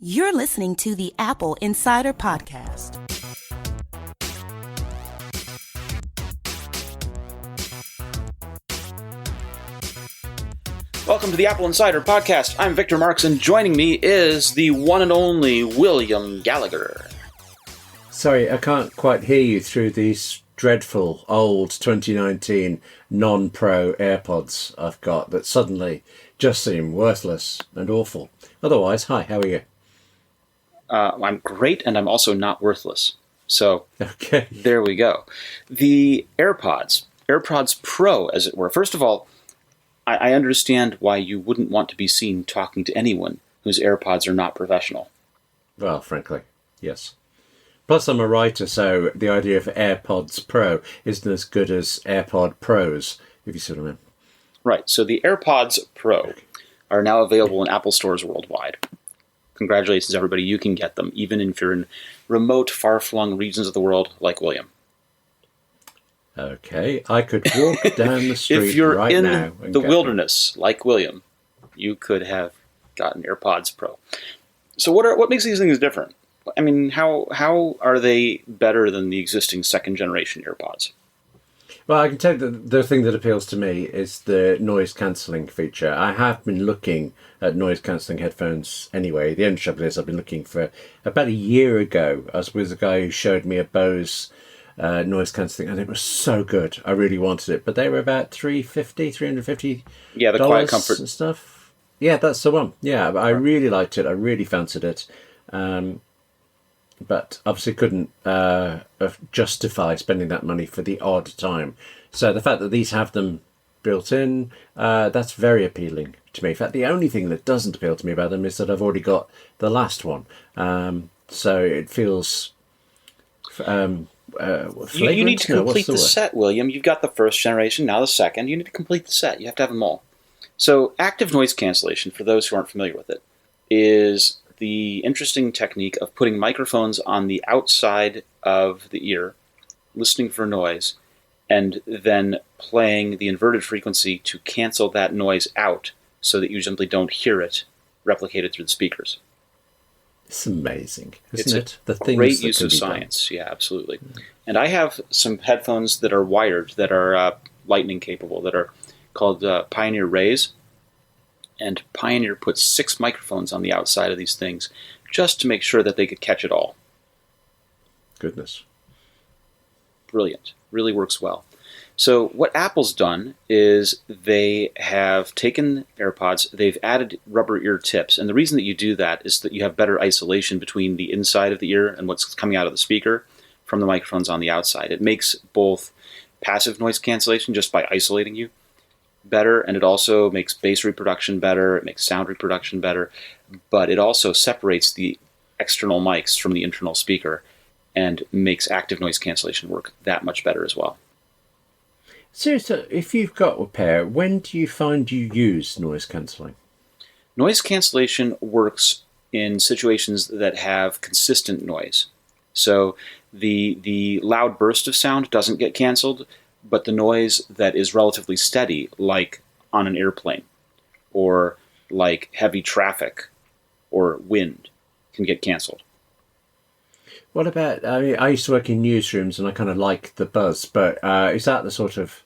You're listening to the Apple Insider Podcast. Welcome to the Apple Insider Podcast. I'm Victor Marks, and joining me is the one and only William Gallagher. Sorry, I can't quite hear you through these dreadful old 2019 non-Pro AirPods I've got that suddenly just seem worthless and awful. Otherwise, hi, how are you? I'm great, and I'm also not worthless. So, okay, there we go. The AirPods Pro, as it were. First of all, I understand why you wouldn't want to be seen talking to anyone whose AirPods are not professional. Well, frankly, yes. Plus, I'm a writer, so the idea of AirPods Pro isn't as good as AirPod Pros, if you see what I mean. Right, so the AirPods Pro are now available in Apple stores worldwide. Congratulations, everybody. You can get them, even if you're in remote, far-flung regions of the world like William. Okay, I could walk down the street if you're right in now the wilderness like William, you could have gotten AirPods Pro. So what makes these things different? I mean, how are they better than the existing second-generation AirPods? Well, I can tell you that the thing that appeals to me is the noise-cancelling feature. I have been looking at noise-cancelling headphones anyway. The only trouble is I've been looking for about a year ago. I was with a guy who showed me a Bose noise-cancelling, and it was so good. I really wanted it. But they were about $350. Yeah, the Quiet Comfort and stuff. Yeah, that's the one. Yeah, I really liked it. I really fancied it. But obviously couldn't justify spending that money for the odd time. So the fact that these have them built in, that's very appealing to me. In fact, the only thing that doesn't appeal to me about them is that I've already got the last one. So it feels you need to complete the set, William. You've got the first generation, now the second. You need to complete the set. You have to have them all. So active noise cancellation, for those who aren't familiar with it, is the interesting technique of putting microphones on the outside of the ear, listening for noise, and then playing the inverted frequency to cancel that noise out so that you simply don't hear it replicated through the speakers. It's amazing, isn't it? The great use of science. Yeah, absolutely. And I have some headphones that are wired, that are lightning capable, that are called Pioneer Rays. And Pioneer put 6 microphones on the outside of these things just to make sure that they could catch it all. Goodness. Brilliant. Really works well. So what Apple's done is they have taken AirPods, they've added rubber ear tips. And the reason that you do that is that you have better isolation between the inside of the ear and what's coming out of the speaker from the microphones on the outside. It makes both passive noise cancellation just by isolating you better, and it also makes bass reproduction better, it makes sound reproduction better, but it also separates the external mics from the internal speaker and makes active noise cancellation work that much better as well. So if you've got a pair, when do you find you use noise cancelling? Noise cancellation works in situations that have consistent noise. So the loud burst of sound doesn't get canceled, but the noise that is relatively steady, like on an airplane, or like heavy traffic, or wind, can get canceled. What about, I used to work in newsrooms and I kind of like the buzz, but is that the sort of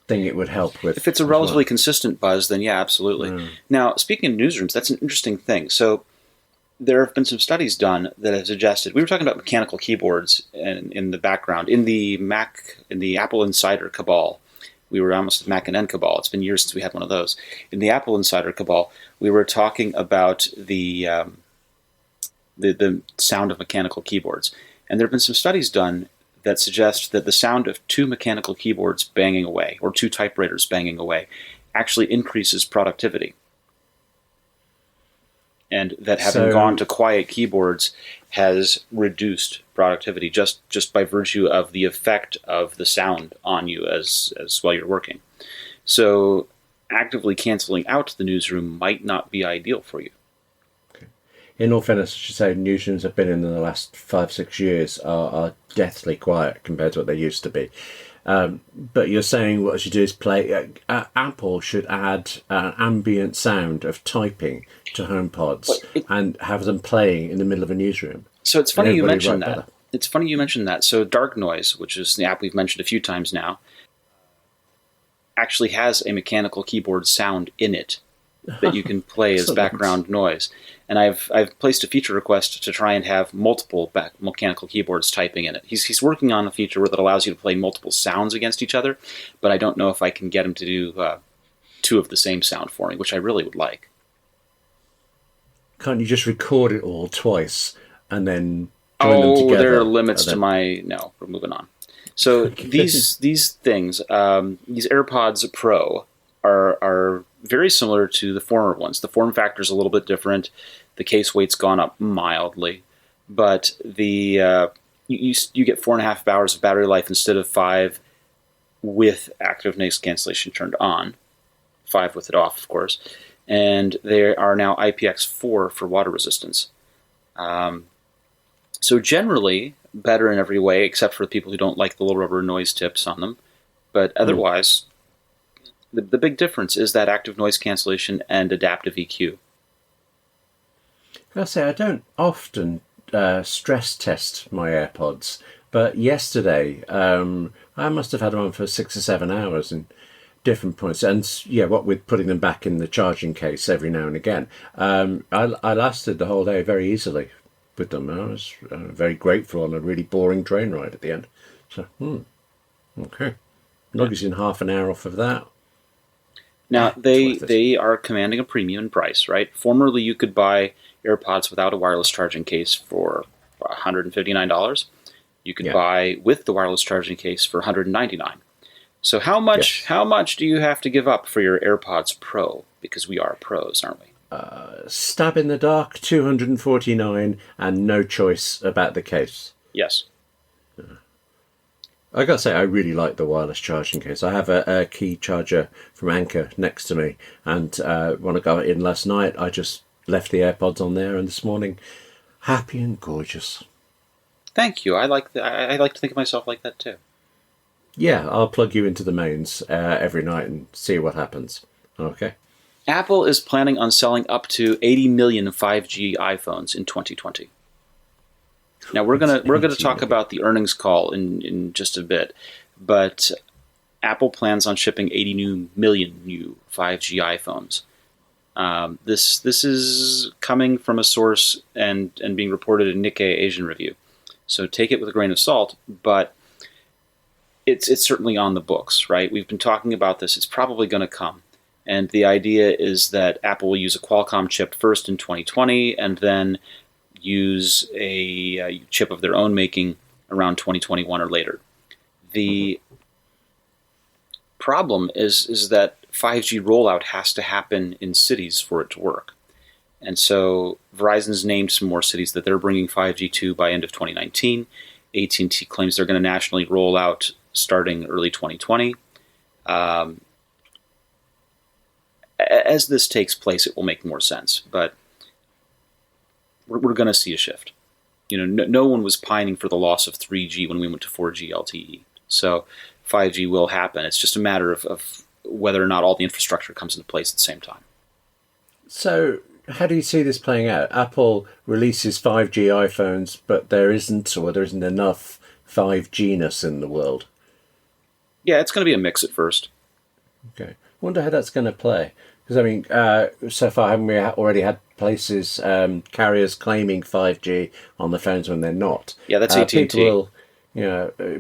thing it would help with? If it's a relatively consistent buzz, then yeah, absolutely. Now, speaking of newsrooms, that's an interesting thing. So there have been some studies done that have suggested, we were talking about mechanical keyboards in the background, in the Apple Insider cabal. We were almost at Mac and N cabal. It's been years since we had one of those. In the Apple Insider cabal, we were talking about the sound of mechanical keyboards. And there have been some studies done that suggest that the sound of 2 mechanical keyboards banging away, or 2 typewriters banging away, actually increases productivity. And that having gone to quiet keyboards has reduced productivity just by virtue of the effect of the sound on you as while you're working. So actively canceling out the newsroom might not be ideal for you. Okay. In all fairness, I should say newsrooms have been in the last 5-6 years are deathly quiet compared to what they used to be. But you're saying what I should do is play. Apple should add ambient sound of typing to HomePods and have them playing in the middle of a newsroom. So it's funny you mentioned that. Better. It's funny you mentioned that. So Dark Noise, which is the app we've mentioned a few times now, actually has a mechanical keyboard sound in it that you can play as background noise. And I've placed a feature request to try and have multiple mechanical keyboards typing in it. He's working on a feature that allows you to play multiple sounds against each other, but I don't know if I can get him to do two of the same sound for me, which I really would like. Can't you just record it all twice and then join them together? There are limits to my... No, we're moving on. So these things, these AirPods Pro are very similar to the former ones. The form factor is a little bit different. The case weight's gone up mildly, but the you get 4.5 hours of battery life instead of 5 with active noise cancellation turned on, 5 with it off, of course. And they are now IPX4 for water resistance. So generally better in every way, except for the people who don't like the little rubber noise tips on them. But otherwise, the big difference is that active noise cancellation and adaptive EQ. I say I don't often stress test my AirPods, but yesterday I must have had them on for 6 or 7 hours in different points, and what with putting them back in the charging case every now and again, I lasted the whole day very easily with them. I was very grateful on a really boring train ride at the end. So, okay, as in half an hour off of that. Now, they are commanding a premium price, right? Formerly, you could buy AirPods without a wireless charging case for $159. You could buy with the wireless charging case for $199. So how much do you have to give up for your AirPods Pro? Because we are pros, aren't we? Stab in the dark, $249, and no choice about the case. Yes. I gotta say, I really like the wireless charging case. I have a key charger from Anker next to me, and when I got in last night, I just left the AirPods on there, and this morning, happy and gorgeous. Thank you. I like to think of myself like that too. Yeah, I'll plug you into the mains every night and see what happens. Okay. Apple is planning on selling up to 80 million 5G iPhones in 2020. Now we're gonna talk about the earnings call in just a bit, but Apple plans on shipping 80 million new 5G iPhones. This is coming from a source and being reported in Nikkei Asian Review, so take it with a grain of salt. But it's certainly on the books, right? We've been talking about this. It's probably going to come, and the idea is that Apple will use a Qualcomm chip first in 2020, and then use a chip of their own making around 2021 or later. The problem is that 5G rollout has to happen in cities for it to work. And so Verizon's named some more cities that they're bringing 5G to by end of 2019. AT&T claims they're going to nationally roll out starting early 2020. As this takes place, it will make more sense, but we're going to see a shift. No one was pining for the loss of 3G when we went to 4G LTE. So 5G will happen. It's just a matter of whether or not all the infrastructure comes into place at the same time. So how do you see this playing out? Apple releases 5G iPhones, but there isn't enough 5G-ness in the world. Yeah, it's going to be a mix at first. Okay. Wonder how that's going to play. Because, I mean, so far haven't we already had places, carriers claiming 5G on the phones when they're not? Yeah, that's AT&T.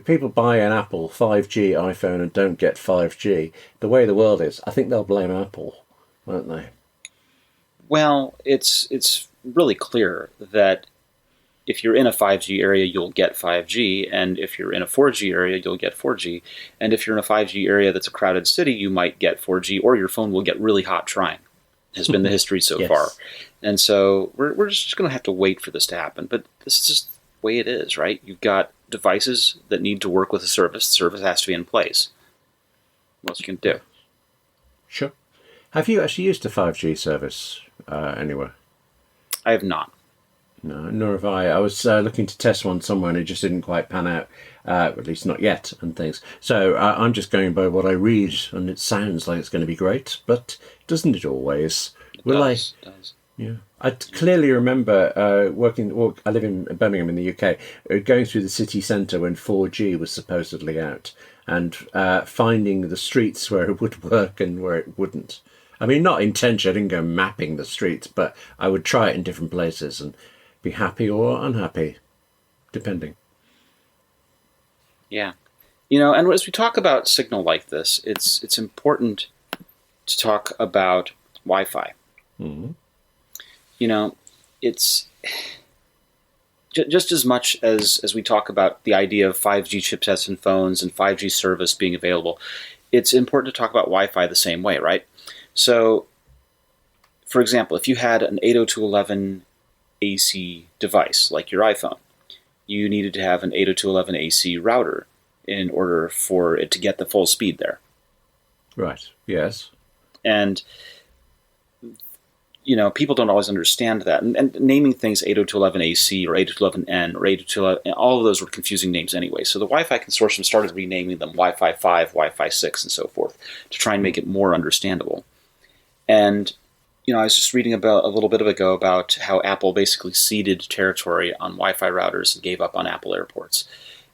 People buy an Apple 5G iPhone and don't get 5G. The way the world is, I think they'll blame Apple, won't they? Well, it's really clear that if you're in a 5G area, you'll get 5G, and if you're in a 4G area, you'll get 4G. And if you're in a 5G area that's a crowded city, you might get 4G, or your phone will get really hot trying. Has been the history so Yes. far. And so we're just going to have to wait for this to happen. But this is just the way it is, right? You've got devices that need to work with a service. The service has to be in place. What else you can do? Sure. Have you actually used a 5G service anywhere? I have not. No, nor have I. I was looking to test one somewhere and it just didn't quite pan out, at least not yet, and things. So I'm just going by what I read, and it sounds like it's going to be great, but doesn't it always? It does. Yeah. I clearly remember I live in Birmingham in the UK, going through the city centre when 4G was supposedly out, and finding the streets where it would work and where it wouldn't. I mean, not intentionally, I didn't go mapping the streets, but I would try it in different places and be happy or unhappy, depending. Yeah. And as we talk about signal like this, it's important to talk about Wi-Fi. Mm-hmm. It's just as much as we talk about the idea of 5G chipsets in phones and 5G service being available, it's important to talk about Wi-Fi the same way, right? So, for example, if you had an 802.11 AC device, like your iPhone, you needed to have an 802.11 AC router in order for it to get the full speed there. Right, yes. And people don't always understand that. And naming things 802.11ac or 802.11n or 802.11, all of those were confusing names anyway. So the Wi-Fi consortium started renaming them Wi-Fi 5, Wi-Fi 6, and so forth to try and make it more understandable. And, I was just reading about a little bit ago about how Apple basically ceded territory on Wi-Fi routers and gave up on Apple airports.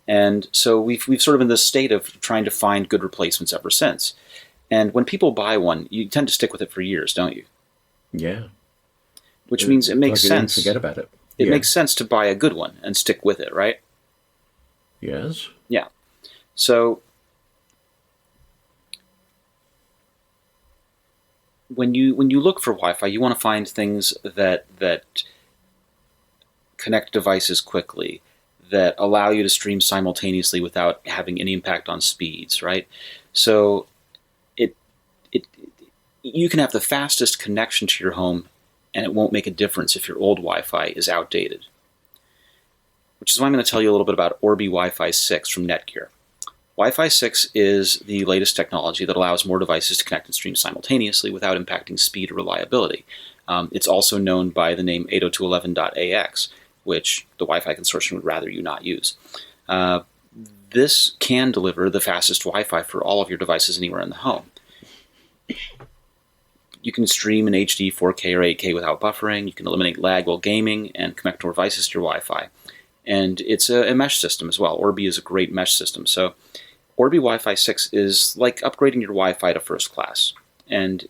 And so we've sort of in this state of trying to find good replacements ever since. And when people buy one, you tend to stick with it for years, don't you? Yeah. Which means it makes sense. Forget about it. It makes sense to buy a good one and stick with it, right? Yes. Yeah. So when you look for Wi-Fi, you want to find things that connect devices quickly, that allow you to stream simultaneously without having any impact on speeds, right? So you can have the fastest connection to your home, and it won't make a difference if your old Wi-Fi is outdated. Which is why I'm going to tell you a little bit about Orbi Wi-Fi 6 from Netgear. Wi-Fi 6 is the latest technology that allows more devices to connect and stream simultaneously without impacting speed or reliability. It's also known by the name 802.11.ax, which the Wi-Fi consortium would rather you not use. This can deliver the fastest Wi-Fi for all of your devices anywhere in the home. You can stream in HD, 4K, or 8K without buffering. You can eliminate lag while gaming and connect more devices to your Wi-Fi. And it's a mesh system as well. Orbi is a great mesh system. So Orbi Wi-Fi 6 is like upgrading your Wi-Fi to first class. And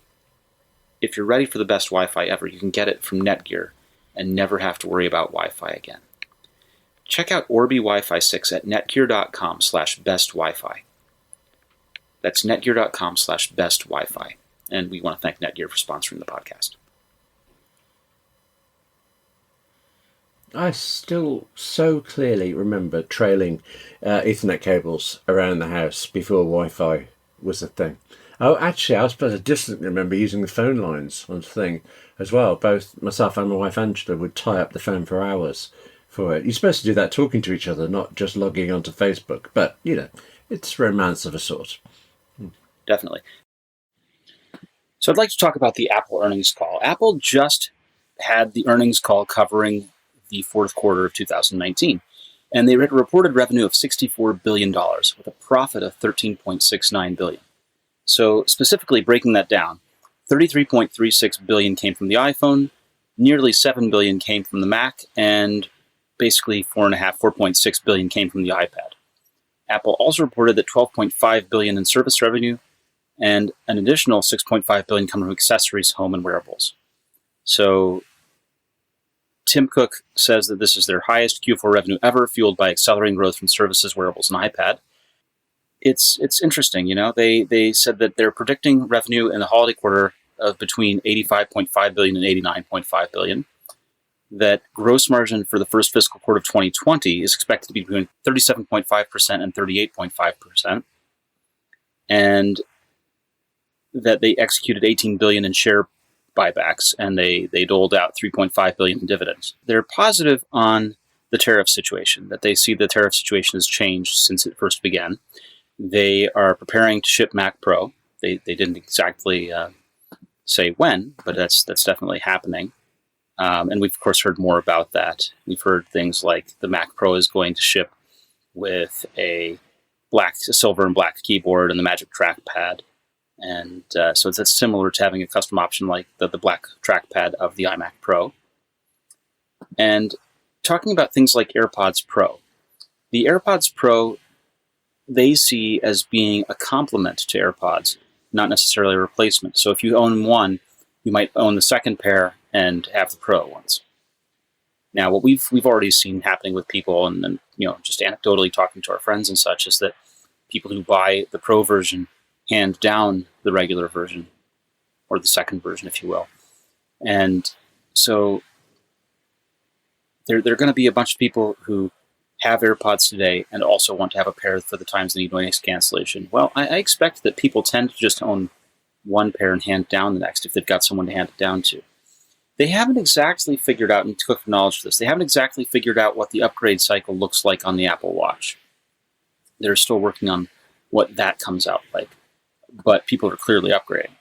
if you're ready for the best Wi-Fi ever, you can get it from Netgear and never have to worry about Wi-Fi again. Check out Orbi Wi-Fi 6 at netgear.com/bestwifi. That's netgear.com/bestwifi. And we want to thank Netgear for sponsoring the podcast. I still so clearly remember trailing Ethernet cables around the house before Wi-Fi was a thing. Oh, actually, I was supposed to distantly remember using the phone lines on the thing as well. Both myself and my wife Angela would tie up the phone for hours for it. You're supposed to do that talking to each other, not just logging onto Facebook. But, it's romance of a sort. Definitely. So I'd like to talk about the Apple earnings call. Apple just had the earnings call covering the fourth quarter of 2019. And they had a reported revenue of $64 billion with a profit of $13.69 billion. So specifically breaking that down, $33.36 billion came from the iPhone, nearly $7 billion came from the Mac, and basically $4.6 billion came from the iPad. Apple also reported that $12.5 billion in service revenue and an additional $6.5 billion coming from accessories, home, and wearables. So Tim Cook says that this is their highest Q4 revenue ever, fueled by accelerating growth from services, wearables, and iPad. It's interesting, They said that they're predicting revenue in the holiday quarter of between $85.5 billion and $89.5 billion. That gross margin for the first fiscal quarter of 2020 is expected to be between 37.5% and 38.5%. And that they executed $18 billion in share buybacks, and they doled out $3.5 billion in dividends. They're positive on the tariff situation, that they see the tariff situation has changed since it first began. They are preparing to ship Mac Pro. They didn't exactly say when, but that's definitely happening. And we've, of course, heard more about that. We've heard things like the Mac Pro is going to ship with a silver and black keyboard and the Magic Trackpad. And so it's similar to having a custom option like the black trackpad of the iMac Pro. And talking about things like AirPods Pro. The AirPods Pro, they see as being a complement to AirPods, not necessarily a replacement. So if you own one, you might own the second pair and have the Pro ones. Now, what we've already seen happening with people, and just anecdotally talking to our friends and such, is that people who buy the Pro version hand down the regular version, or the second version, if you will. And so there are going to be a bunch of people who have AirPods today and also want to have a pair for the times they need noise cancellation. Well, I expect that people tend to just own one pair and hand down the next if they've got someone to hand it down to. They haven't exactly figured out, and Cook acknowledged this, they haven't exactly figured out what the upgrade cycle looks like on the Apple Watch. They're still working on what that comes out like, but people are clearly upgrading.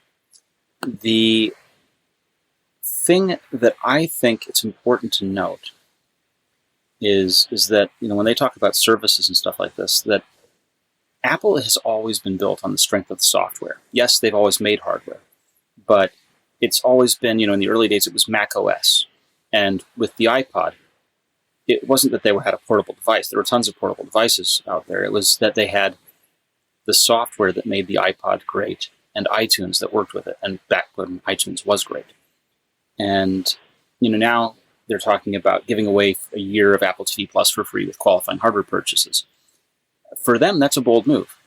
The thing that I think it's important to note is that when they talk about services and stuff like this, that Apple has always been built on the strength of the software. Yes, they've always made hardware, but it's always been, in the early days, it was Mac OS. And with the iPod, it wasn't that they had a portable device. There were tons of portable devices out there. It was that they had the software that made the iPod great and iTunes that worked with it. And back when iTunes was great. And, now they're talking about giving away a year of Apple TV Plus for free with qualifying hardware purchases. For them, that's a bold move.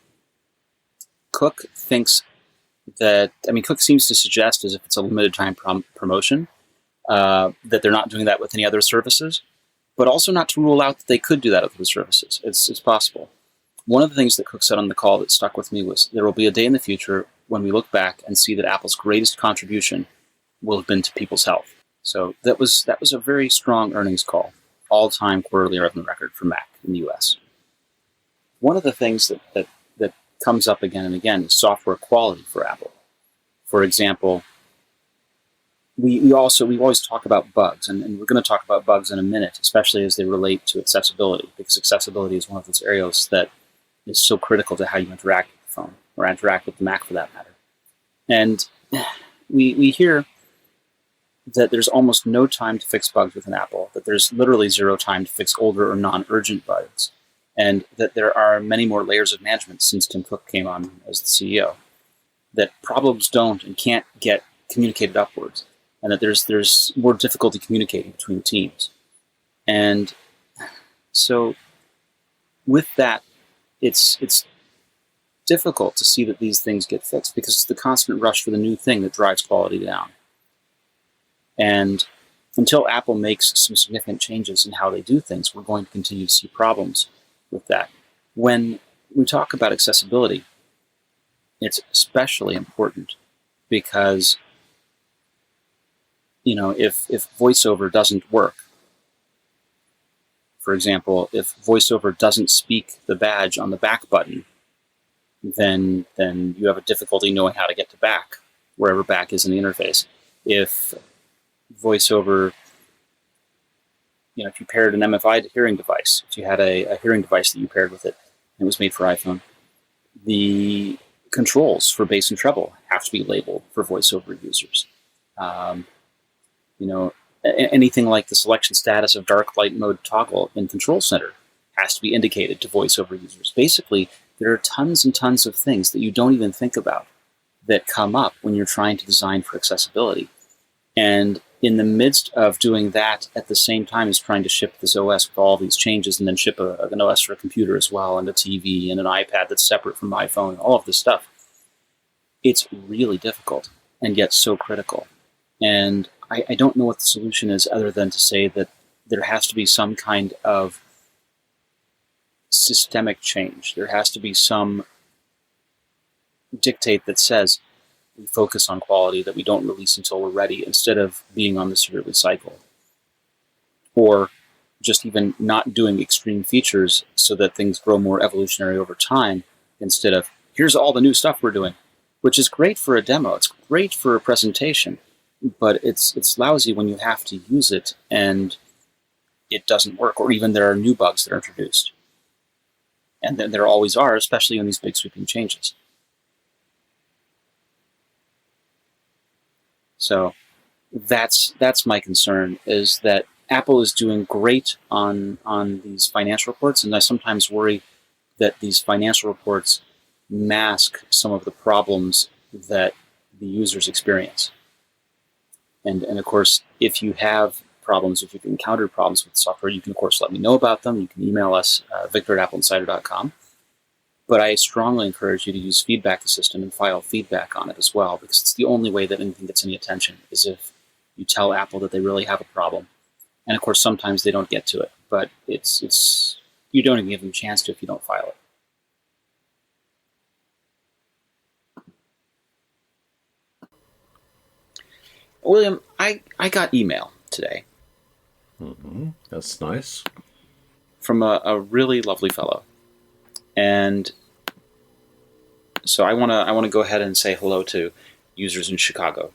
Cook thinks that, Cook seems to suggest, as if it's a limited time promotion, that they're not doing that with any other services, but also not to rule out that they could do that with other services. It's possible. One of the things that Cook said on the call that stuck with me was there will be a day in the future when we look back and see that Apple's greatest contribution will have been to people's health. So that was a very strong earnings call, all-time quarterly revenue record for Mac in the US. One of the things that comes up again and again is software quality for Apple. For example, we always talk about bugs, and we're going to talk about bugs in a minute, especially as they relate to accessibility, because accessibility is one of those areas that is so critical to how you interact with the phone, or interact with the Mac for that matter. And we hear that there's almost no time to fix bugs with an Apple, that there's literally zero time to fix older or non-urgent bugs, and that there are many more layers of management since Tim Cook came on as the CEO, that problems don't and can't get communicated upwards, and that there's more difficulty communicating between teams. And so with that, it's difficult to see that these things get fixed because it's the constant rush for the new thing that drives quality down. And until Apple makes some significant changes in how they do things, we're going to continue to see problems with that. When we talk about accessibility, it's especially important because, if VoiceOver doesn't work, for example, if VoiceOver doesn't speak the badge on the back button, then you have a difficulty knowing how to get to back, wherever back is in the interface. If VoiceOver, if you paired an MFI hearing device, if you had a hearing device that you paired with it, and it was made for iPhone, the controls for bass and treble have to be labeled for VoiceOver users. Anything like the selection status of dark light mode toggle in Control Center has to be indicated to VoiceOver users. Basically, there are tons and tons of things that you don't even think about that come up when you're trying to design for accessibility. And in the midst of doing that at the same time as trying to ship this OS with all these changes and then ship an OS for a computer as well and a TV and an iPad that's separate from my phone, all of this stuff, it's really difficult and yet so critical. And I don't know what the solution is other than to say that there has to be some kind of systemic change. There has to be some dictate that says we focus on quality, that we don't release until we're ready instead of being on this yearly cycle. Or just even not doing extreme features so that things grow more evolutionary over time instead of, here's all the new stuff we're doing, which is great for a demo. It's great for a presentation. but it's lousy when you have to use it and it doesn't work, or even there are new bugs that are introduced. And then there always are, especially in these big sweeping changes. So that's my concern, is that Apple is doing great on these financial reports, and I sometimes worry that these financial reports mask some of the problems that the users experience. And of course, if you have problems, if you've encountered problems with software, you can, of course, let me know about them. You can email us, victor@appleinsider.com. But I strongly encourage you to use Feedback the System and file feedback on it as well, because it's the only way that anything gets any attention, is if you tell Apple that they really have a problem. And of course, sometimes they don't get to it, but it's you don't even give them a chance to if you don't file it. William, I got email today. That's nice. From a really lovely fellow. And so I want to go ahead and say hello to users in Chicago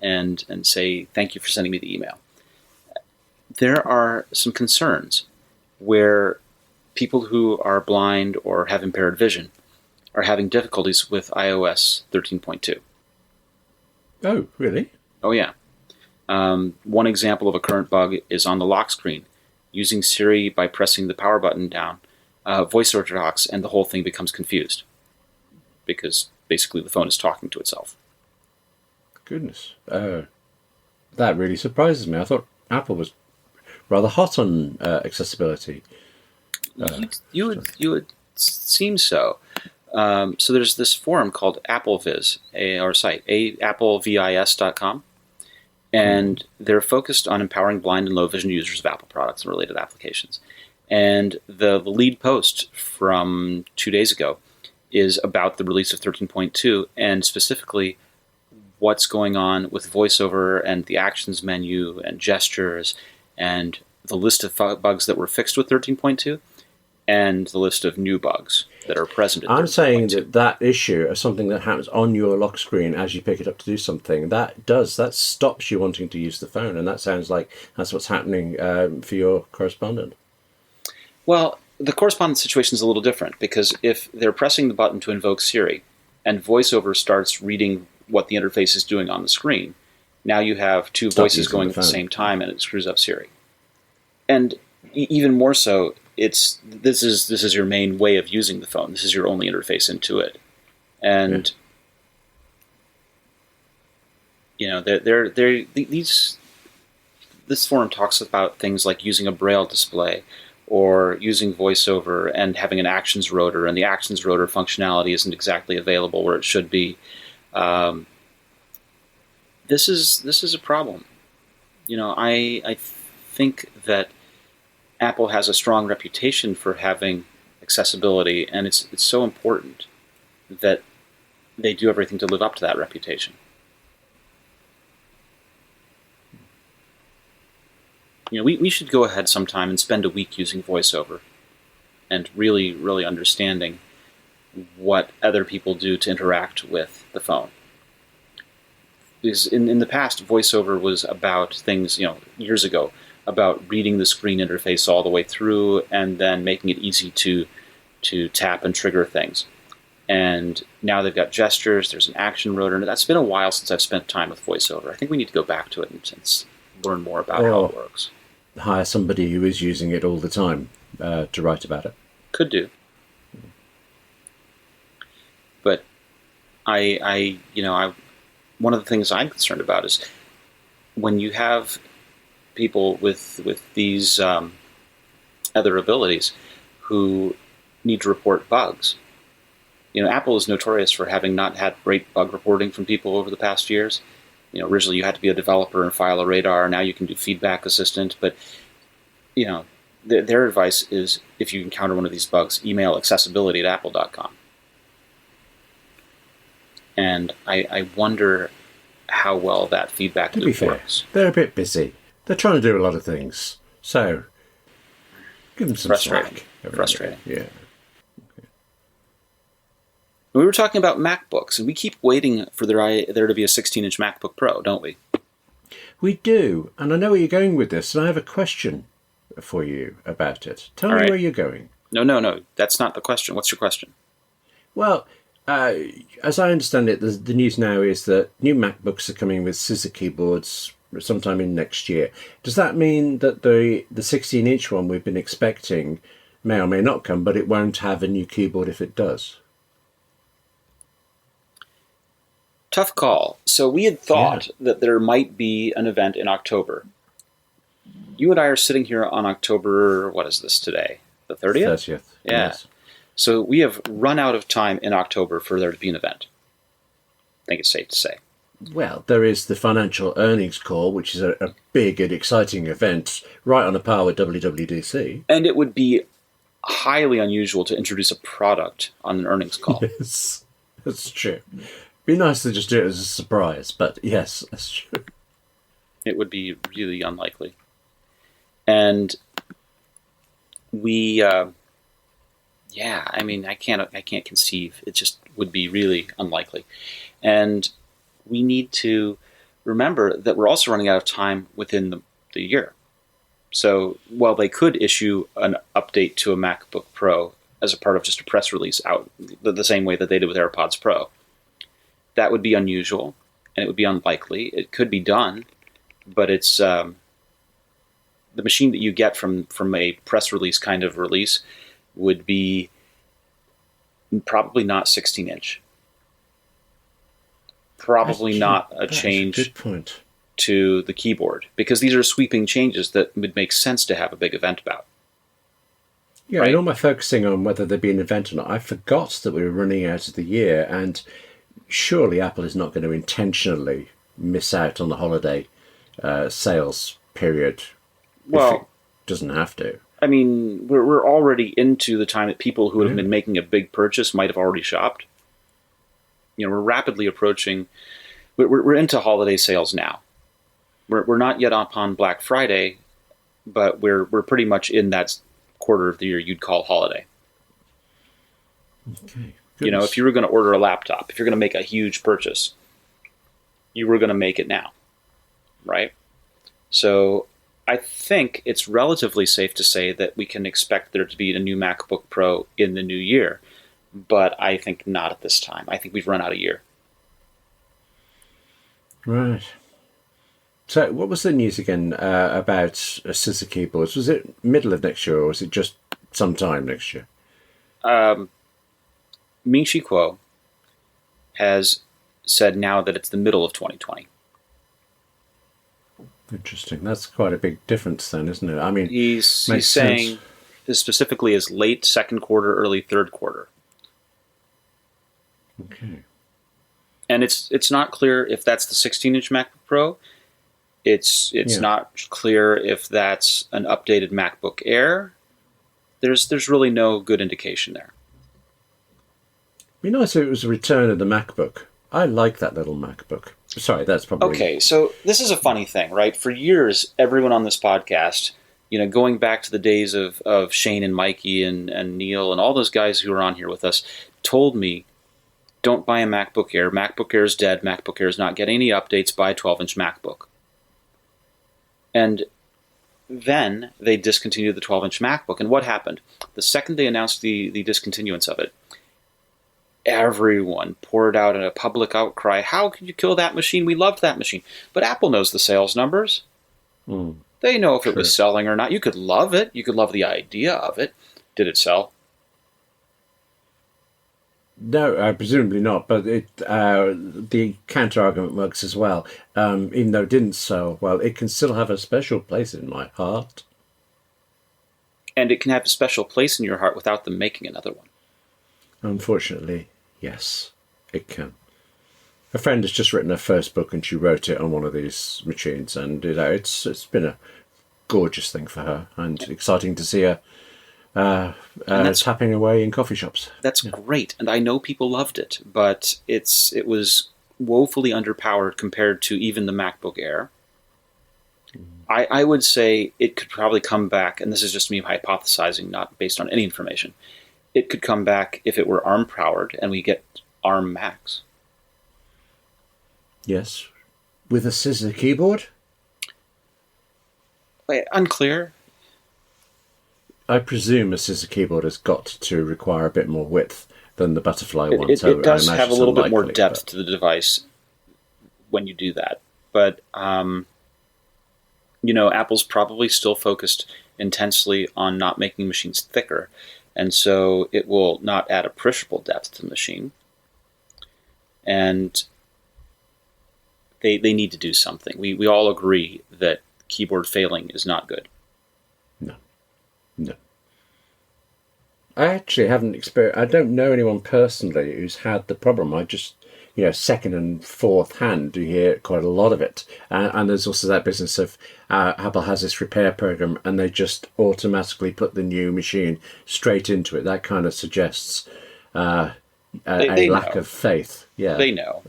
and say thank you for sending me the email. There are some concerns where people who are blind or have impaired vision are having difficulties with iOS 13.2. Oh, really? Oh, yeah. One example of a current bug is on the lock screen. Using Siri by pressing the power button down, VoiceOver talks, and the whole thing becomes confused because basically the phone is talking to itself. Goodness. That really surprises me. I thought Apple was rather hot on accessibility. You would seem so. So there's this forum called AppleVis, or site, applevis.com, and they're focused on empowering blind and low vision users of Apple products and related applications. And the lead post from 2 days ago is about the release of 13.2 and specifically what's going on with VoiceOver and the actions menu and gestures and the list of bugs that were fixed with 13.2 and the list of new bugs that are present in 13.2. I'm saying that issue is something that happens on your lock screen as you pick it up to do something. That stops you wanting to use the phone, and that sounds like that's what's happening for your correspondent. Well, the correspondent situation is a little different, because if they're pressing the button to invoke Siri and VoiceOver starts reading what the interface is doing on the screen, now you have two voices going at the same time, and it screws up Siri. And even more so, this is your main way of using the phone. This is your only interface into it, and this forum talks about things like using a Braille display or using VoiceOver and having an actions rotor, and the actions rotor functionality isn't exactly available where it should be. This is a problem. I think that Apple has a strong reputation for having accessibility, and it's so important that they do everything to live up to that reputation. We should go ahead sometime and spend a week using VoiceOver and really, really understanding what other people do to interact with the phone. Because in the past, VoiceOver was about things, years ago, about reading the screen interface all the way through and then making it easy to tap and trigger things. And now they've got gestures, there's an action rotor, and that's been a while since I've spent time with VoiceOver. I think we need to go back to it and learn more about how it works. Hire somebody who is using it all the time to write about it. Could do. But I one of the things I'm concerned about is when you have people with these other abilities who need to report bugs. Apple is notorious for having not had great bug reporting from people over the past years. Originally you had to be a developer and file a radar. Now you can do Feedback Assistant. But, their advice is if you encounter one of these bugs, email accessibility@apple.com. And I wonder how well that feedback loop works. They're a bit busy. They're trying to do a lot of things. So, give them some slack. Frustrating. Yeah. We were talking about MacBooks, and we keep waiting for there to be a 16-inch MacBook Pro, don't we? We do, and I know where you're going with this, and I have a question for you about it. Tell All me right. where you're going. No. That's not the question. What's your question? Well, as I understand it, the news now is that new MacBooks are coming with scissor keyboards sometime in next year. Does that mean that the 16-inch one we've been expecting may or may not come, but it won't have a new keyboard if it does? Tough call. So we had thought that there might be an event in October. You and I are sitting here on October, what is this today? The 30th? 30th. Yeah. Yes. So we have run out of time in October for there to be an event. I think it's safe to say. Well, there is the financial earnings call, which is a big and exciting event, right on a par with WWDC. And it would be highly unusual to introduce a product on an earnings call. Yes, that's true. Be nice to just do it as a surprise, but yes, that's true. It would be really unlikely. And we, I can't conceive. It just would be really unlikely. And we need to remember that we're also running out of time within the year. So while they could issue an update to a MacBook Pro as a part of just a press release out the same way that they did with AirPods Pro, that would be unusual and it would be unlikely. It could be done, but it's the machine that you get from a press release kind of release would be probably not 16-inch. Probably not a change Good point. to the keyboard, because these are sweeping changes that would make sense to have a big event about. Yeah, Right. and all my focusing on whether there'd be an event or not, I forgot that we were running out of the year, and surely Apple is not going to intentionally miss out on the holiday sales period if it Well, doesn't have to. I mean, we're already into the time that people who have been making a big purchase might have already shopped. You know, we're rapidly approaching. We're into holiday sales now. We're not yet upon Black Friday, but we're pretty much in that quarter of the year you'd call holiday. Okay. You know, if you were going to order a laptop, if you're going to make a huge purchase, you were going to make it now, right? So I think it's relatively safe to say that we can expect there to be a new MacBook Pro in the new year, but I think not at this time. I think we've run out of year. Right. So what was the news again about scissor keyboards? Was it middle of next year or was it just sometime next year? Ming-Chi Kuo has said now that it's the middle of 2020. Interesting. That's quite a big difference then, isn't it? I mean, He's saying specifically as late second quarter, early third quarter. Okay. And it's not clear if that's the 16-inch MacBook Pro. It's not clear if that's an updated MacBook Air. There's really no good indication there. It'd be nice if it was a return of the MacBook. I like that little MacBook. Sorry, that's probably... Okay, so this is a funny thing, right? For years, everyone on this podcast, you know, going back to the days of Shane and Mikey and Neil and all those guys who were on here with us, told me, don't buy a MacBook Air. MacBook Air is dead. MacBook Air is not getting any updates. Buy a 12-inch MacBook. And then they discontinued the 12-inch MacBook. And what happened? The second they announced the discontinuance of it, everyone poured out in a public outcry. How could you kill that machine? We loved that machine. But Apple knows the sales numbers. They know if it was selling or not. You could love it. You could love the idea of it. Did it sell? No, presumably not, but the counter-argument works as well. Even though it didn't sell well, it can still have a special place in my heart. And it can have a special place in your heart without them making another one. Unfortunately, yes, it can. A friend has just written her first book and she wrote it on one of these machines, and you know, it's been a gorgeous thing for her and exciting to see her tapping away in coffee shops. That's great, and I know people loved it, but it was woefully underpowered compared to even the MacBook Air. I would say it could probably come back, and this is just me hypothesizing, not based on any information. It could come back if it were ARM-powered and we get ARM Macs. Yes. With a scissor keyboard? Wait, unclear. I presume a scissor keyboard has got to require a bit more width than the butterfly one. It, So it does I imagine have a it's little bit more unlikely, depth but- to the device when you do that. But, Apple's probably still focused intensely on not making machines thicker. And so it will not add appreciable depth to the machine. And they need to do something. We all agree that keyboard failing is not good. No. I actually haven't experienced. I don't know anyone personally who's had the problem. I just, second and fourth hand, you hear quite a lot of it. And there's also that business of Apple has this repair program, and they just automatically put the new machine straight into it. That kind of suggests a lack of faith. Yeah, they know.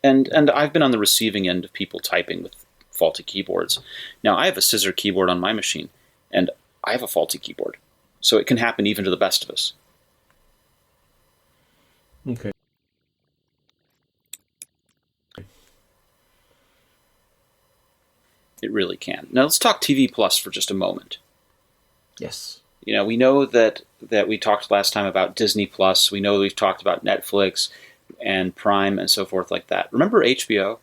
And I've been on the receiving end of people typing with faulty keyboards. Now, I have a scissor keyboard on my machine, and I have a faulty keyboard. So it can happen even to the best of us. Okay. It really can. Now, let's talk TV Plus for just a moment. Yes. We know that we talked last time about Disney Plus. We know we've talked about Netflix and Prime and so forth like that. Remember HBO?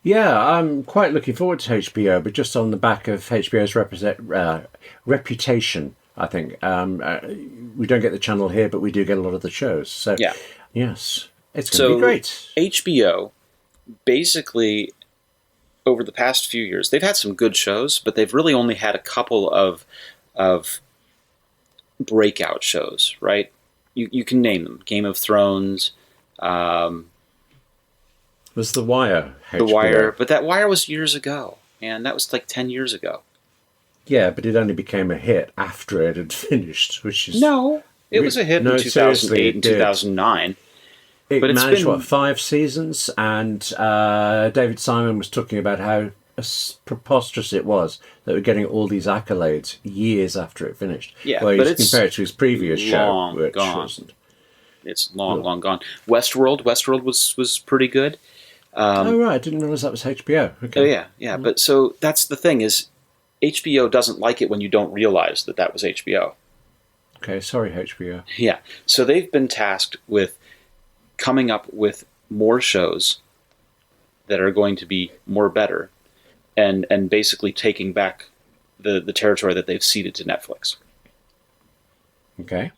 Yeah, I'm quite looking forward to HBO, but just on the back of HBO's reputation, I think. We don't get the channel here, but we do get a lot of the shows. So, yeah. Yes, it's going to be great. HBO, basically, over the past few years, they've had some good shows, but they've really only had a couple of breakout shows, right? You can name them. Game of Thrones. Was The Wire HBO? The Wire, but that Wire was years ago, and that was like 10 years ago. Yeah, but it only became a hit after it had finished, which is... No, it was a hit in 2008 and 2009. It but managed, 5 seasons? And David Simon was talking about how preposterous it was that we're getting all these accolades years after it finished. Yeah, well, but it's compared to his previous show, which gone. wasn't. It's long gone. Westworld was pretty good. Oh, right, I didn't realize that was HBO. Okay. Oh, yeah. Mm-hmm. But so that's the thing is HBO doesn't like it when you don't realize that was HBO. Okay, sorry, HBO. Yeah, so they've been tasked with coming up with more shows that are going to be more better and basically taking back the territory that they've ceded to Netflix. Okay.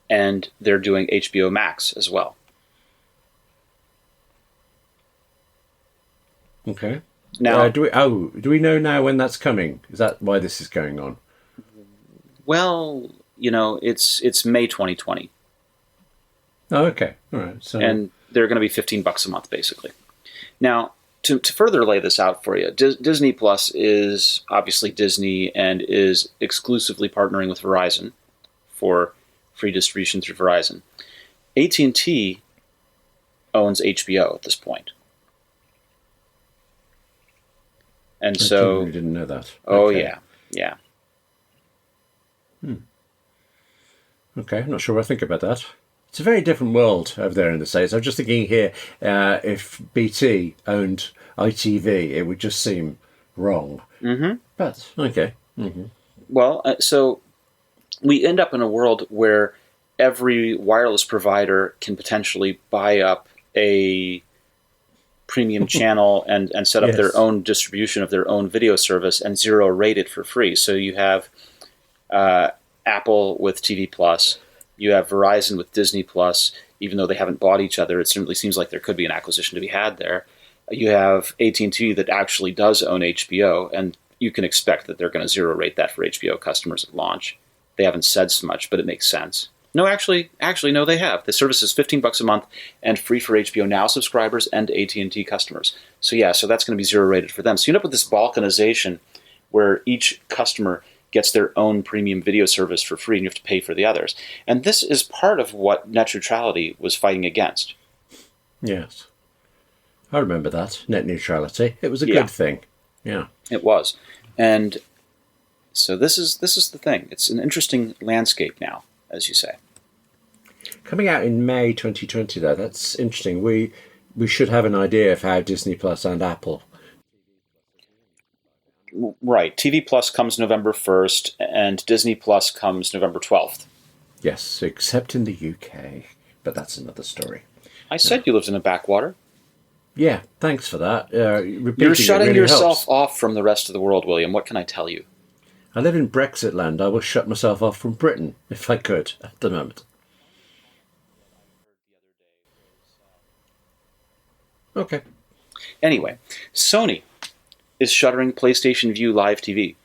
And they're doing HBO Max as well. Okay. Now, do we know now when that's coming? Is that why this is going on? Well, it's May 2020. Oh, okay. All right. So, and they're going to be $15 a month, basically. Now, to further lay this out for you, Disney Plus is obviously Disney and is exclusively partnering with Verizon for free distribution through Verizon. AT&T owns HBO at this point. And so... I didn't know that. Oh, okay. Yeah. Okay, I'm not sure what I think about that. It's a very different world over there in the States. I'm just thinking here, if BT owned ITV, it would just seem wrong. Mm-hmm. But, okay. Mm-hmm. Well, so we end up in a world where every wireless provider can potentially buy up a premium channel and set up their own distribution of their own video service and zero rate it for free. So you have Apple with TV Plus, you have Verizon with Disney Plus, even though they haven't bought each other, it certainly seems like there could be an acquisition to be had there. You have AT&T that actually does own HBO, and you can expect that they're going to zero rate that for HBO customers at launch. They haven't said so much, but it makes sense. No, actually, no, they have. The service is $15 a month and free for HBO Now subscribers and AT&T customers. So that's going to be zero rated for them. So you end up with this balkanization where each customer gets their own premium video service for free and you have to pay for the others. And this is part of what net neutrality was fighting against. Yes. I remember that, net neutrality. It was a good thing. Yeah. It was. And so this is the thing. It's an interesting landscape now, as you say. Coming out in May 2020, though, that's interesting. We should have an idea of how Disney Plus and Apple Right. TV Plus comes November 1st, and Disney Plus comes November 12th. Yes, except in the UK, but that's another story. I said you lived in a backwater. Yeah, thanks for that. You're shutting yourself off from the rest of the world, William. What can I tell you? I live in Brexit land. I will shut myself off from Britain, if I could, at the moment. Okay. Anyway, Sony is shuttering PlayStation Vue Live TV.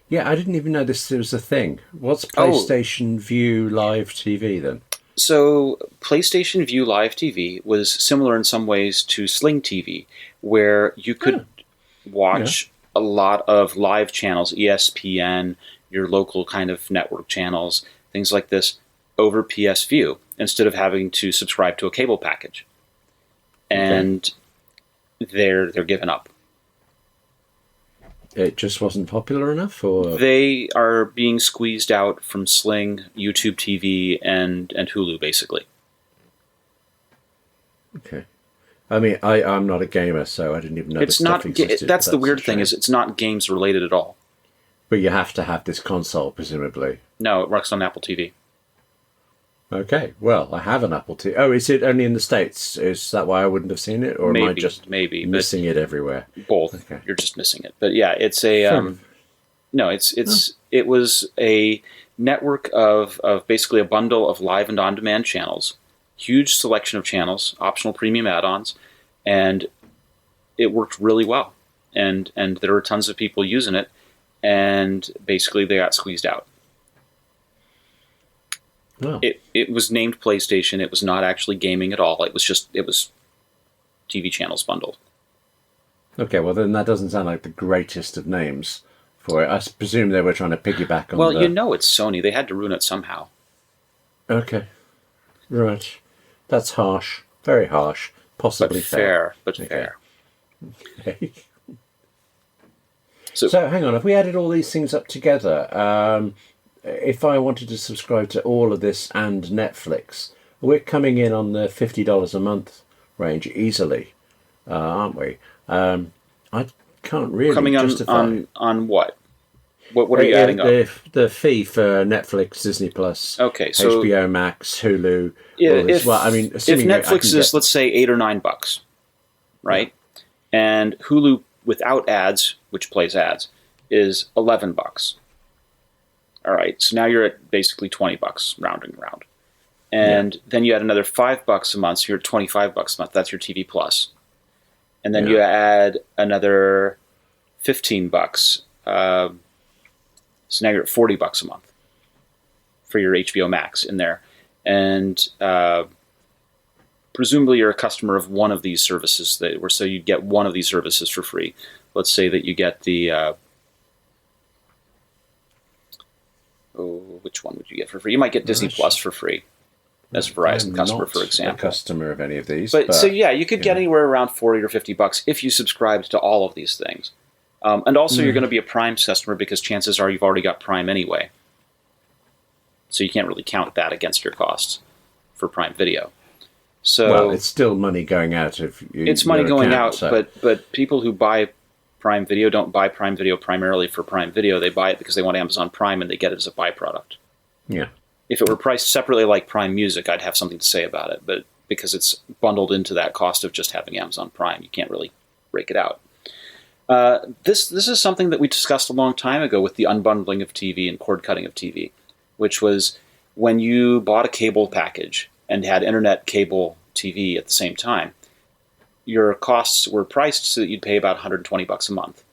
Yeah, I didn't even know this was a thing. What's PlayStation Vue Live TV then? So PlayStation Vue Live TV was similar in some ways to Sling TV, where you could watch a lot of live channels, ESPN, your local kind of network channels, things like this, over PS Vue, instead of having to subscribe to a cable package. And they're given up. It just wasn't popular enough, or they are being squeezed out from Sling, YouTube TV, and Hulu, basically. Okay. I mean, I'm not a gamer, so I didn't even know it's this not. stuff existed. That's the weird thing is it's not games related at all. But you have to have this console, presumably. No, it works on Apple TV. Okay, well, I have an Apple TV. Oh, is it only in the States? Is that why I wouldn't have seen it? Or am I just missing it everywhere? Both. Okay. You're just missing it. But yeah, it's a... no, it was a network of basically a bundle of live and on-demand channels, huge selection of channels, optional premium add-ons, and it worked really well. And there were tons of people using it, and basically they got squeezed out. Oh. It was named PlayStation. It was not actually gaming at all. It was TV channels bundled. Okay, well then that doesn't sound like the greatest of names for it. I presume they were trying to piggyback on. Well, you know it's Sony. They had to ruin it somehow. Okay, right. That's harsh. Very harsh. Possibly fair. But fair. Okay. So hang on. If we added all these things up together. If I wanted to subscribe to all of this and Netflix, we're coming in on the $50 a month range easily, aren't we? I can't really coming justify on what? What are you adding up? The fee for Netflix, Disney Plus, okay, so HBO Max, Hulu. If Netflix is let's say $8 or $9, right? And Hulu without ads, which plays ads, is $11. All right, so now you're at basically $20, rounding around. And then you add another $5 a month, so you're at $25 a month. That's your TV Plus. And then you add another $15. So now you're at $40 a month for your HBO Max in there. And presumably you're a customer of one of these services, so you get one of these services for free. Let's say that you get the... which one would you get for free? You might get Disney Plus for free as a Verizon customer, for example. I'm not a customer of any of these. But so yeah, you could get anywhere around $40 or $50 if you subscribed to all of these things. And also you're going to be a Prime customer because chances are you've already got Prime anyway. So you can't really count that against your costs for Prime Video. So well, it's still money going out. It's money going out, so. But people who buy Prime Video don't buy Prime Video primarily for Prime Video. They buy it because they want Amazon Prime and they get it as a byproduct. Yeah. If it were priced separately like Prime Music, I'd have something to say about it. But because it's bundled into that cost of just having Amazon Prime, you can't really break it out. This is something that we discussed a long time ago with the unbundling of TV and cord cutting of TV, which was when you bought a cable package and had internet cable TV at the same time, your costs were priced so that you'd pay about $120 a month.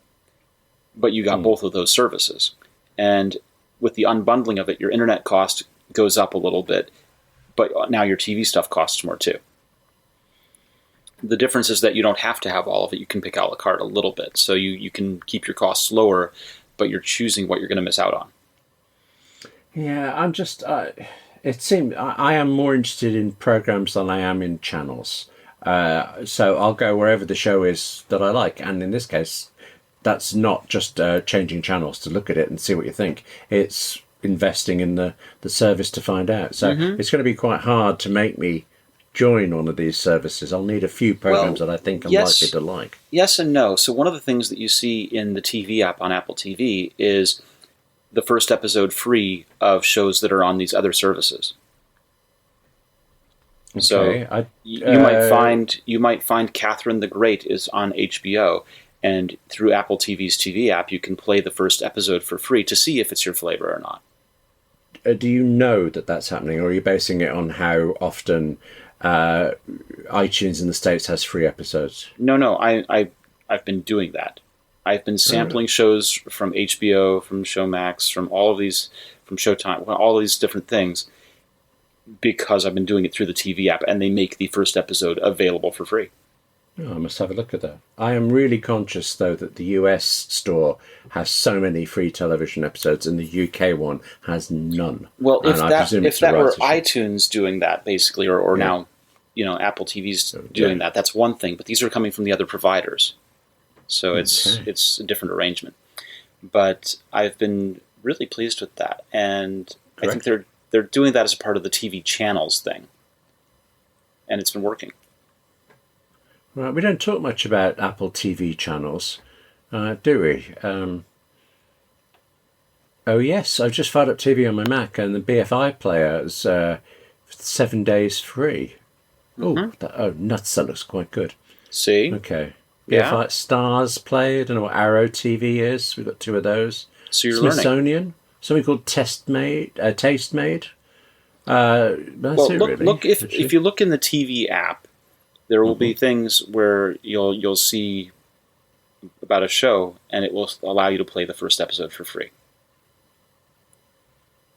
But you got both of those services. And with the unbundling of it, your internet cost goes up a little bit, but now your TV stuff costs more too. The difference is that you don't have to have all of it. You can pick a la carte a little bit. So you can keep your costs lower, but you're choosing what you're going to miss out on. Yeah, I'm just... it seems I am more interested in programs than I am in channels. So I'll go wherever the show is that I like. And in this case, that's not just changing channels to look at it and see what you think. It's investing in the service to find out. So it's going to be quite hard to make me join one of these services, I'll need a few programs that I think I'm likely to like. Yes and no. So one of the things that you see in the TV app on Apple TV is the first episode free of shows that are on these other services. Okay, So you might find Catherine the Great is on HBO, and through Apple TV's TV app, you can play the first episode for free to see if it's your flavor or not. Do you know that that's happening, or are you basing it on how often iTunes in the States has free episodes? No, I've been doing that. I've been sampling shows from HBO, from Showmax, from all of these, from Showtime, all of these different things, because I've been doing it through the TV app, and they make the first episode available for free. Oh, I must have a look at that. I am really conscious, though, that the US store has so many free television episodes, and the UK one has none. Well, if that were issue. iTunes doing that, basically, or now, Apple TV's doing that, that's one thing. But these are coming from the other providers, so it's a different arrangement. But I've been really pleased with that, and I think they're doing that as a part of the TV channels thing, and it's been working. Right, we don't talk much about Apple TV channels, do we? Oh yes, I've just fired up TV on my Mac, and the BFI player is 7 days free. Mm-hmm. Oh, nuts! That looks quite good. See? Okay. Yeah. BFI Stars Play. I don't know what Arrow TV is. We've got two of those. So you're learning. Smithsonian. Something called Tastemade. That's it, really. Look if you look in the TV app, there will be things where you'll see about a show, and it will allow you to play the first episode for free.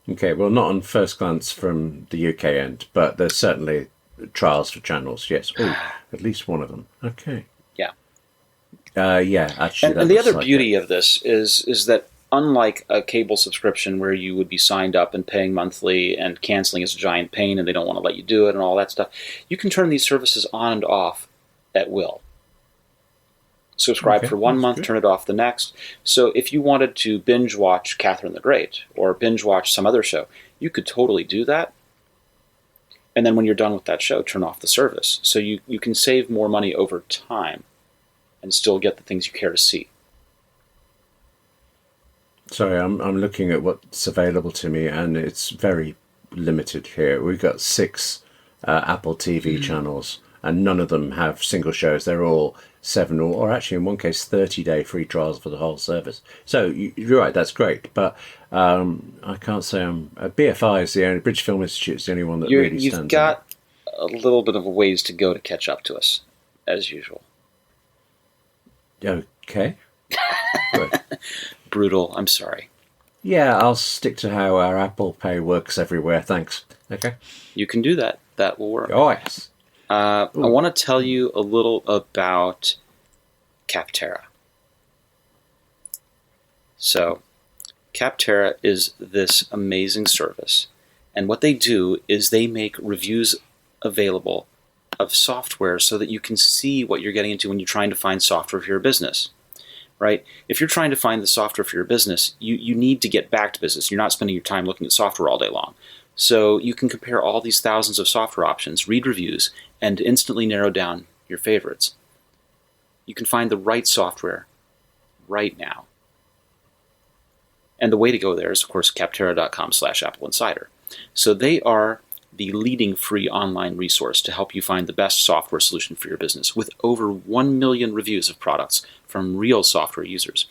Okay, well, not on first glance from the UK end, but there's certainly trials for channels. Yes, at least one of them. Okay. Yeah. Yeah. Actually, and the other beauty of this is that unlike a cable subscription where you would be signed up and paying monthly and canceling is a giant pain and they don't want to let you do it and all that stuff, you can turn these services on and off at will. Subscribe for 1 month, turn it off the next. So if you wanted to binge watch Catherine the Great or binge watch some other show, you could totally do that. And then when you're done with that show, turn off the service. So you can save more money over time and still get the things you care to see. Sorry, I'm looking at what's available to me, and it's very limited here. We've got 6 Apple TV channels, and none of them have single shows. They're all 7 or actually in one case 30-day free trials for the whole service. So you're right, that's great. But I can't say BFI is the only, British Film Institute is the only one that really stands out. You've got a little bit of a ways to go to catch up to us, as usual. Okay. Good. Brutal, I'm sorry. Yeah, I'll stick to how our Apple Pay works everywhere, thanks. Okay. You can do that. That will work. Oh, yes. I want to tell you a little about Capterra. So, Capterra is this amazing service, and what they do is they make reviews available of software so that you can see what you're getting into when you're trying to find software for your business. Right? If you're trying to find the software for your business, you need to get back to business. You're not spending your time looking at software all day long. So you can compare all these thousands of software options, read reviews, and instantly narrow down your favorites. You can find the right software right now. And the way to go there is, of course, Capterra.com/AppleInsider. So they are the leading free online resource to help you find the best software solution for your business, with over 1 million reviews of products from real software users.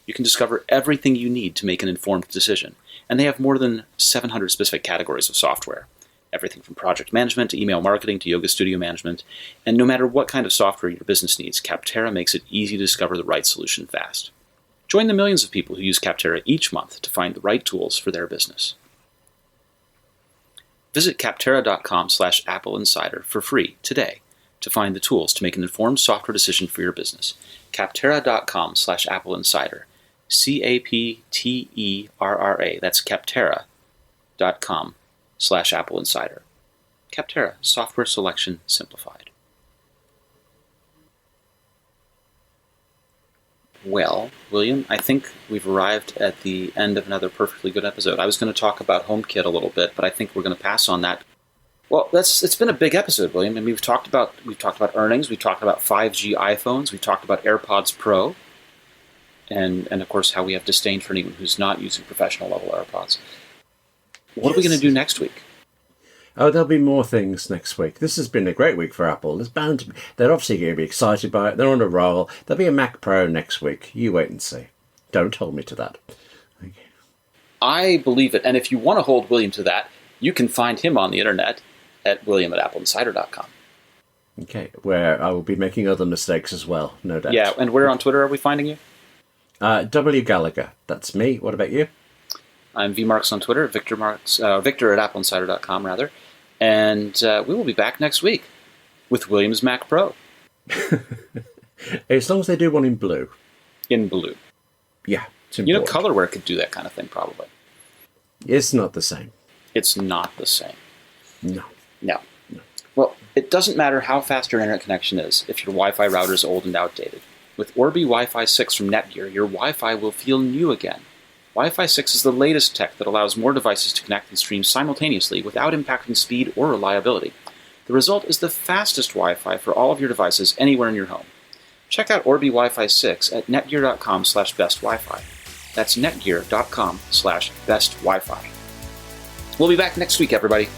You can discover everything you need to make an informed decision, and they have more than 700 specific categories of software. Everything from project management to email marketing to yoga studio management. And no matter what kind of software your business needs, Capterra makes it easy to discover the right solution fast. Join the millions of people who use Capterra each month to find the right tools for their business. Visit Capterra.com/AppleInsider for free today to find the tools to make an informed software decision for your business. Capterra.com/AppleInsider. CAPTERRA. That's Capterra.com/AppleInsider. Capterra, software selection simplified. Well, William, I think we've arrived at the end of another perfectly good episode. I was going to talk about HomeKit a little bit, but I think we're going to pass on that. Well, it's been a big episode, William. I mean, we've talked about earnings, we've talked about 5G iPhones, we've talked about AirPods Pro, and of course how we have disdain for anyone who's not using professional level AirPods. What are we going to do next week? Oh, there'll be more things next week. This has been a great week for Apple. They're obviously going to be excited by it. They're on a roll. There'll be a Mac Pro next week. You wait and see. Don't hold me to that. Okay. I believe it. And if you want to hold William to that, you can find him on the internet at william@appleinsider.com. Okay, where I will be making other mistakes as well, no doubt. Yeah, and where on Twitter are we finding you? W. Gallagher. That's me. What about you? I'm VMarks on Twitter, Victor at AppleInsider.com, rather. And we will be back next week with William's Mac Pro. As long as they do one in blue. In blue. Yeah, it's important. Colorware could do that kind of thing, probably. It's not the same. It's not the same. No. Well, it doesn't matter how fast your internet connection is if your Wi-Fi router is old and outdated. With Orbi Wi-Fi 6 from Netgear, your Wi-Fi will feel new again. Wi-Fi 6 is the latest tech that allows more devices to connect and stream simultaneously without impacting speed or reliability. The result is the fastest Wi-Fi for all of your devices anywhere in your home. Check out Orbi Wi-Fi 6 at netgear.com/bestwifi. That's netgear.com/bestwifi. We'll be back next week, everybody.